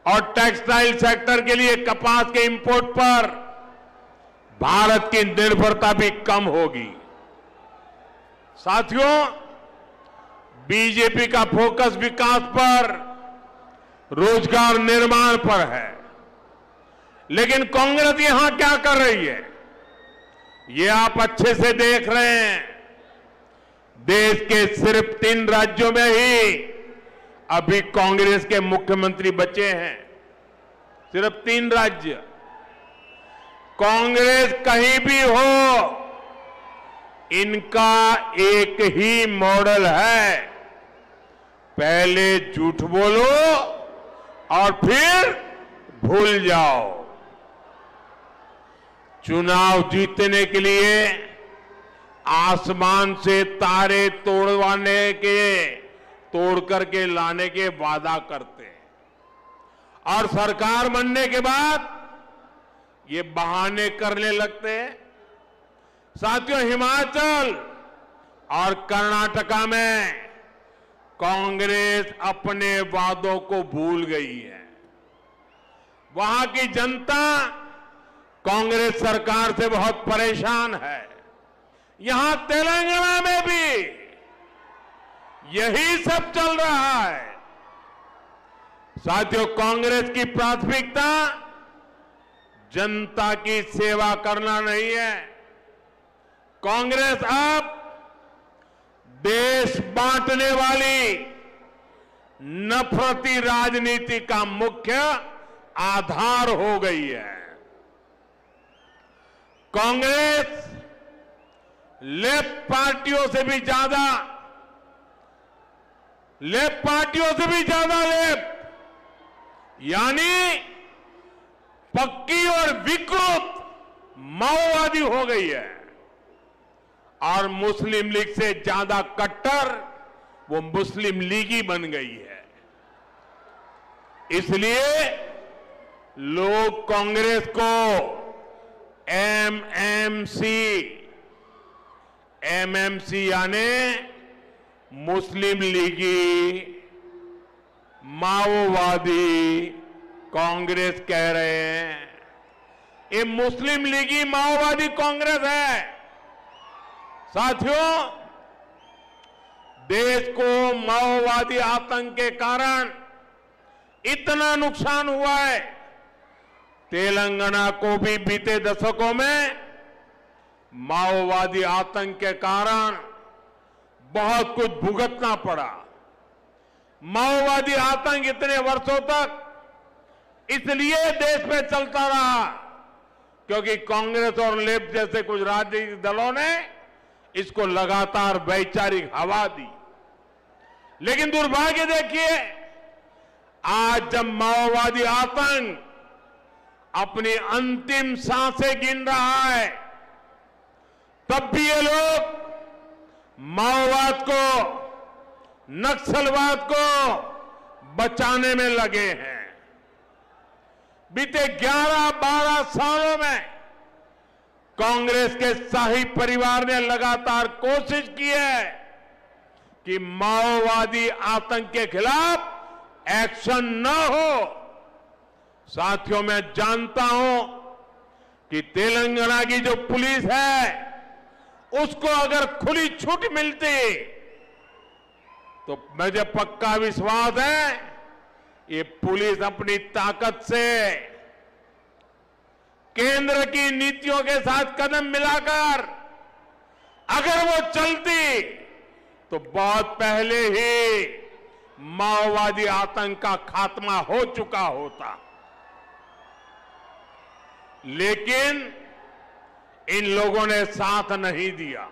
और textile sector के लिए कपास के इंपोर्ट पर भारत की निर्भरता भी कम होगी। साथियों, बीजेपी का फोकस विकास पर, रोजगार निर्माण पर है, लेकिन कांग्रेस यहां क्या कर रही है, ये आप अच्छे से देख रहे हैं। देश के सिर्फ 3 राज्यों में ही अभी कांग्रेस के मुख्यमंत्री बचे हैं, सिर्फ 3 राज्य। कांग्रेस कहीं भी हो, इनका एक ही मॉडल है, पहले झूठ बोलो और फिर भूल जाओ। चुनाव जीतने के लिए आसमान से तारे तोड़ करके लाने के वादा करते हैं और सरकार बनने के बाद ये बहाने करने लगते हैं। साथियों, हिमाचल और कर्नाटका में कांग्रेस अपने वादों को भूल गई है। वहां की जनता कांग्रेस सरकार से बहुत परेशान है। यहां तेलंगाना में भी यही सब चल रहा है। साथियों, कांग्रेस की प्राथमिकता जनता की सेवा करना नहीं है। कांग्रेस अब देश बांटने वाली नफरती राजनीति का मुख्य आधार हो गई है। कांग्रेस लेफ्ट पार्टियों से भी ज्यादा लेफ्ट यानी पक्की और विकृत माओवादी हो गई है और मुस्लिम लीग से ज्यादा कट्टर वो मुस्लिम लीगी बन गई है। इसलिए लोग कांग्रेस को एमएमसी यानी मुस्लिम लीगी माओवादी कांग्रेस कह रहे हैं। ये मुस्लिम लीगी माओवादी कांग्रेस है। साथियों, देश को माओवादी आतंक के कारण इतना नुकसान हुआ है, तेलंगाना को भी बीते दशकों में माओवादी आतंक के कारण बहुत कुछ भुगतना पड़ा। माओवादी आतंक इतने वर्षों तक इसलिए देश में चलता रहा क्योंकि कांग्रेस और लेफ्ट जैसे कुछ राजनीतिक दलों ने इसको लगातार वैचारिक हवा दी। लेकिन दुर्भाग्य देखिए, आज जब माओवादी आतंक अपनी अंतिम सांसें गिन रहा है, तब भी ये लोग माओवाद को, नक्सलवाद को बचाने में लगे हैं। बीते 11-12 सालों में कांग्रेस के शाही परिवार ने लगातार कोशिश की है कि माओवादी आतंक के खिलाफ एक्शन न हो। साथियों, मैं जानता हूं कि तेलंगाना की जो पुलिस है उसको अगर खुली छूट मिलती तो मुझे पक्का विश्वास है ये पुलिस अपनी ताकत से केंद्र की नीतियों के साथ कदम मिलाकर अगर वो चलती तो बहुत पहले ही माओवादी आतंक का खात्मा हो चुका होता। लेकिन इन लोगों ने साथ नहीं दिया,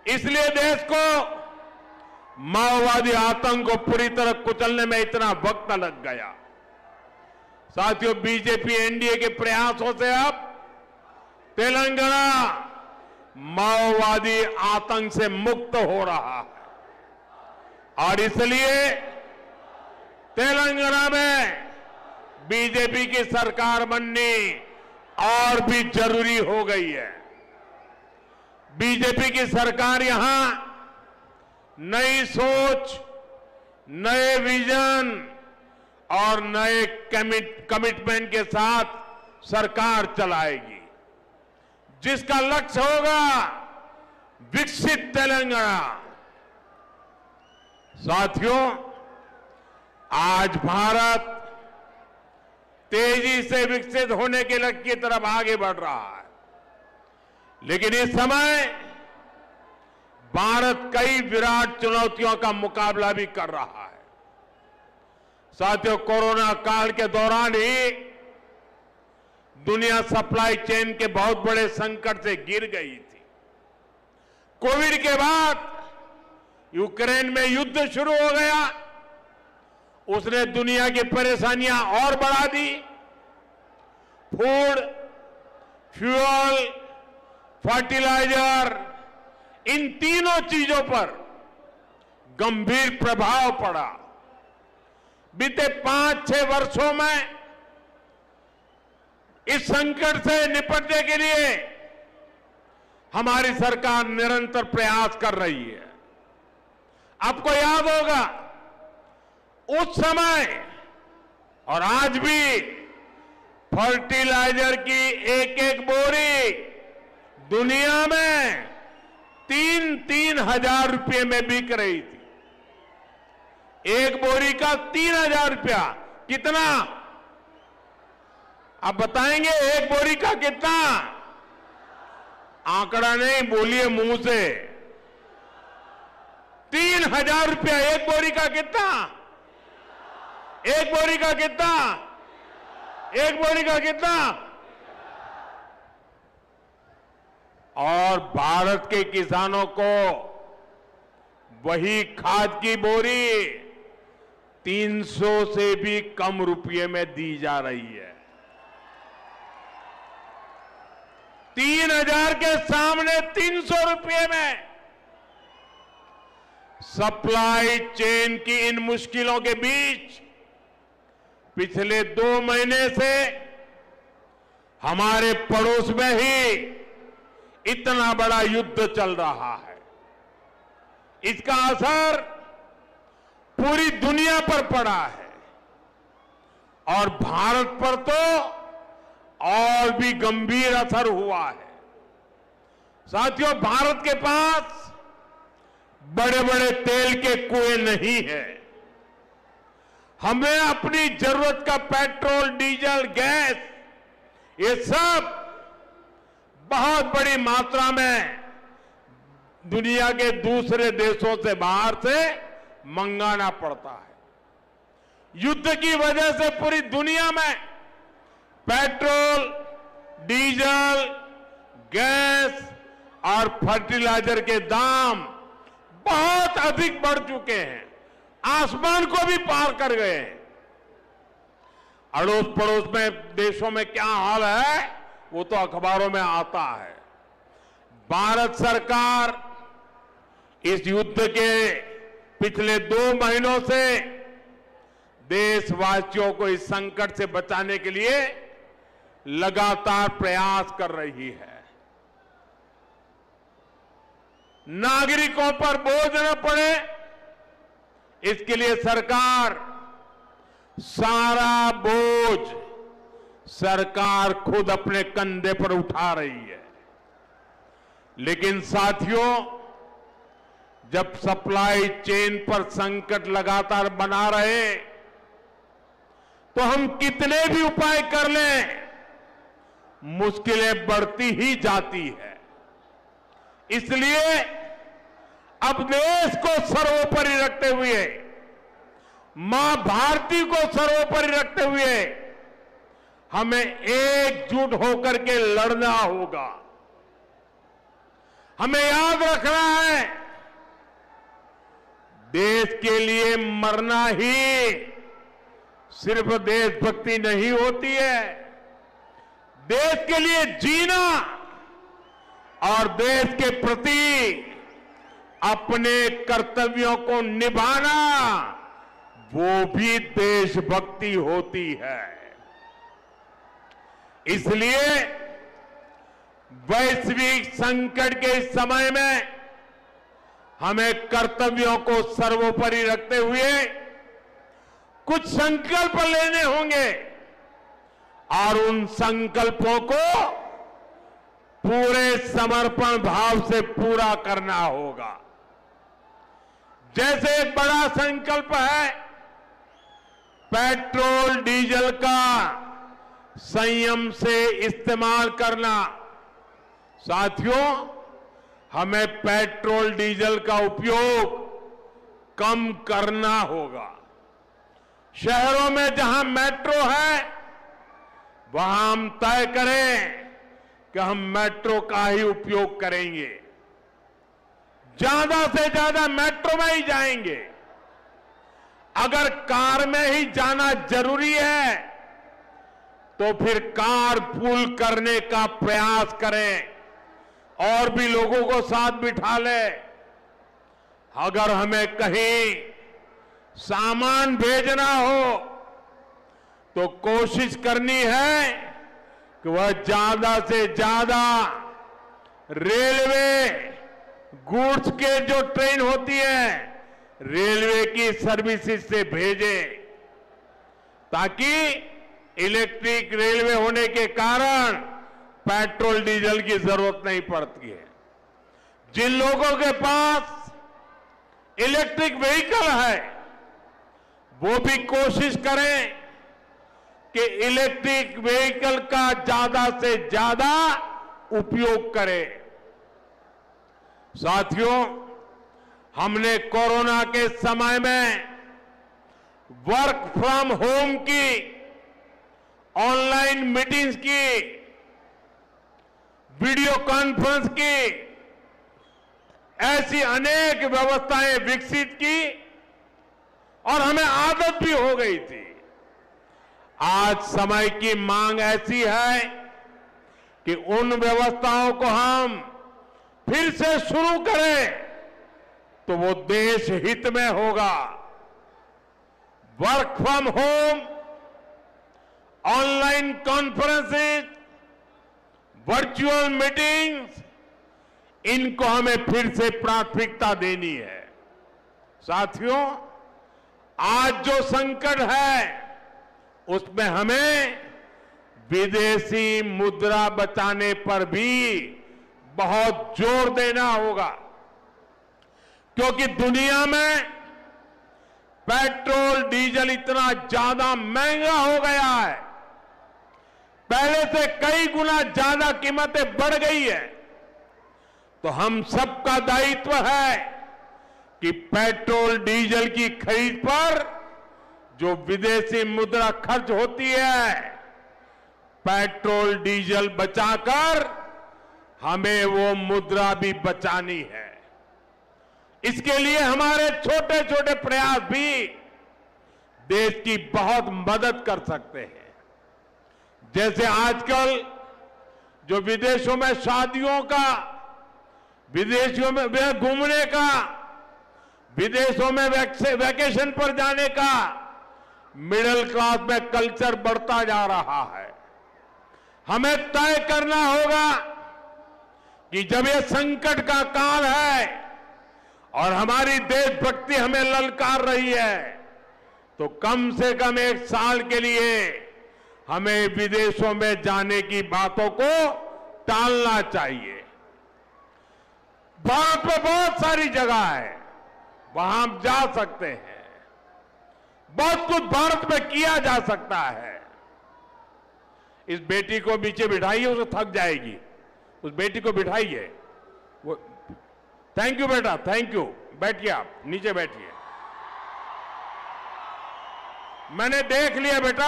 इसलिए देश को माओवादी आतंक को पूरी तरह कुचलने में इतना वक्त लग गया। साथियों, बीजेपी एनडीए के प्रयासों से अब तेलंगाना माओवादी आतंक से मुक्त हो रहा है और इसलिए तेलंगाना में बीजेपी की सरकार बननी और भी जरूरी हो गई है। बीजेपी की सरकार यहां नई सोच, नए विजन और नए कमिटमेंट के साथ सरकार चलाएगी, जिसका लक्ष्य होगा विकसित तेलंगाना। साथियों, आज भारत तेजी से विकसित होने के लक्ष्य की तरफ आगे बढ़ रहा है, लेकिन इस समय भारत कई विराट चुनौतियों का मुकाबला भी कर रहा है। साथियों, कोरोना काल के दौरान ही दुनिया सप्लाई चेन के बहुत बड़े संकट से गिर गई थी। कोविड के बाद यूक्रेन में युद्ध शुरू हो गया, उसने दुनिया की परेशानियां और बढ़ा दी। फूड, फ्यूल, फर्टिलाइजर, इन तीनों चीजों पर गंभीर प्रभाव पड़ा। बीते 5-6 वर्षों में इस संकट से निपटने के लिए हमारी सरकार निरंतर प्रयास कर रही है। आपको याद होगा, उस समय और आज भी फर्टिलाइजर की एक बोरी दुनिया में 3-3 हजार रुपये में बिक रही थी। एक बोरी का 3,000 रुपया। कितना? आप बताएंगे एक बोरी का कितना? आंकड़ा नहीं, बोलिए मुंह से। 3,000 रुपया एक बोरी का। कितना? एक बोरी का कितना? एक बोरी का कितना? और भारत के किसानों को वही खाद की बोरी 300 से भी कम रुपये में दी जा रही है। 3,000 के सामने 300 रुपये में। सप्लाई चेन की इन मुश्किलों के बीच पिछले 2 महीने से हमारे पड़ोस में ही इतना बड़ा युद्ध चल रहा है। इसका असर पूरी दुनिया पर पड़ा है और भारत पर तो और भी गंभीर असर हुआ है। साथियों, भारत के पास बड़े बड़े तेल के कुएं नहीं है। हमें अपनी जरूरत का पेट्रोल, डीजल, गैस, ये सब बहुत बड़ी मात्रा में दुनिया के दूसरे देशों से, बाहर से मंगाना पड़ता है। युद्ध की वजह से पूरी दुनिया में पेट्रोल, डीजल, गैस और फर्टिलाइजर के दाम बहुत अधिक बढ़ चुके हैं, आसमान को भी पार कर गए हैं। अड़ोस पड़ोस में देशों में क्या हाल है वो तो अखबारों में आता है। भारत सरकार इस युद्ध के पिछले 2 महीनों से देशवासियों को इस संकट से बचाने के लिए लगातार प्रयास कर रही है। नागरिकों पर बोझ न पड़े, इसके लिए सरकार सारा बोझ सरकार खुद अपने कंधे पर उठा रही है। लेकिन साथियों, जब सप्लाई चेन पर संकट लगातार बना रहे तो हम कितने भी उपाय कर लें, मुश्किलें बढ़ती ही जाती है। इसलिए अब देश को सर्वोपरि रखते हुए, मां भारती को सर्वोपरि रखते हुए हमें एकजुट होकर के लड़ना होगा। हमें याद रखना है, देश के लिए मरना ही सिर्फ देशभक्ति नहीं होती है। देश के लिए जीना और देश के प्रति अपने कर्तव्यों को निभाना, वो भी देशभक्ति होती है। इसलिए वैश्विक संकट के इस समय में हमें कर्तव्यों को सर्वोपरि रखते हुए कुछ संकल्प लेने होंगे और उन संकल्पों को पूरे समर्पण भाव से पूरा करना होगा। जैसे एक बड़ा संकल्प है पेट्रोल डीजल का संयम से इस्तेमाल करना। साथियों, हमें पेट्रोल डीजल का उपयोग कम करना होगा। शहरों में जहां मेट्रो है वहां हम तय करें कि हम मेट्रो का ही उपयोग करेंगे, ज्यादा से ज्यादा मेट्रो में ही जाएंगे। अगर कार में ही जाना जरूरी है तो फिर कार पूल करने का प्रयास करें और भी लोगों को साथ बिठा ले। अगर हमें कहीं सामान भेजना हो तो कोशिश करनी है कि वह ज्यादा से ज्यादा रेलवे गुड्स के जो ट्रेन होती है रेलवे की सर्विसेज से भेजे, ताकि इलेक्ट्रिक रेलवे होने के कारण पेट्रोल डीजल की जरूरत नहीं पड़ती है। जिन लोगों के पास इलेक्ट्रिक व्हीकल है वो भी कोशिश करें कि इलेक्ट्रिक व्हीकल का ज्यादा से ज्यादा उपयोग करें। साथियों, हमने कोरोना के समय में वर्क फ्रॉम होम की, ऑनलाइन मीटिंग्स की, वीडियो कॉन्फ्रेंस की, ऐसी अनेक व्यवस्थाएं विकसित की और हमें आदत भी हो गई थी। आज समय की मांग ऐसी है कि उन व्यवस्थाओं को हम फिर से शुरू करें तो वो देश हित में होगा। Work from home, online conferences, virtual meetings, इनको हमें फिर से प्राथमिकता देनी है। साथियों, आज जो संकट है उसमें हमें विदेशी मुद्रा बचाने पर भी बहुत जोर देना होगा, क्योंकि दुनिया में पेट्रोल डीजल इतना ज्यादा महंगा हो गया है, पहले से कई गुना ज्यादा कीमतें बढ़ गई है। तो हम सबका दायित्व है कि पेट्रोल डीजल की खरीद पर जो विदेशी मुद्रा खर्च होती है, पेट्रोल डीजल बचाकर हमें वो मुद्रा भी बचानी है। इसके लिए हमारे छोटे छोटे प्रयास भी देश की बहुत मदद कर सकते हैं। जैसे आजकल जो विदेशों में शादियों का, विदेशों में घूमने का, विदेशों में वैकेशन पर जाने का मिडिल क्लास में कल्चर बढ़ता जा रहा है। हमें तय करना होगा कि जब ये संकट का काल है और हमारी देशभक्ति हमें ललकार रही है, तो कम से कम एक साल के लिए हमें विदेशों में जाने की बातों को टालना चाहिए। भारत में बहुत सारी जगह है, वहां हम जा सकते हैं। बहुत कुछ भारत में किया जा सकता है। इस बेटी को नीचे बिठाइए, उसे थक जाएगी। उस बेटी को बिठाइए। वो थैंक यू बेटा, थैंक यू। बैठिए, आप नीचे बैठिए। मैंने देख लिया बेटा,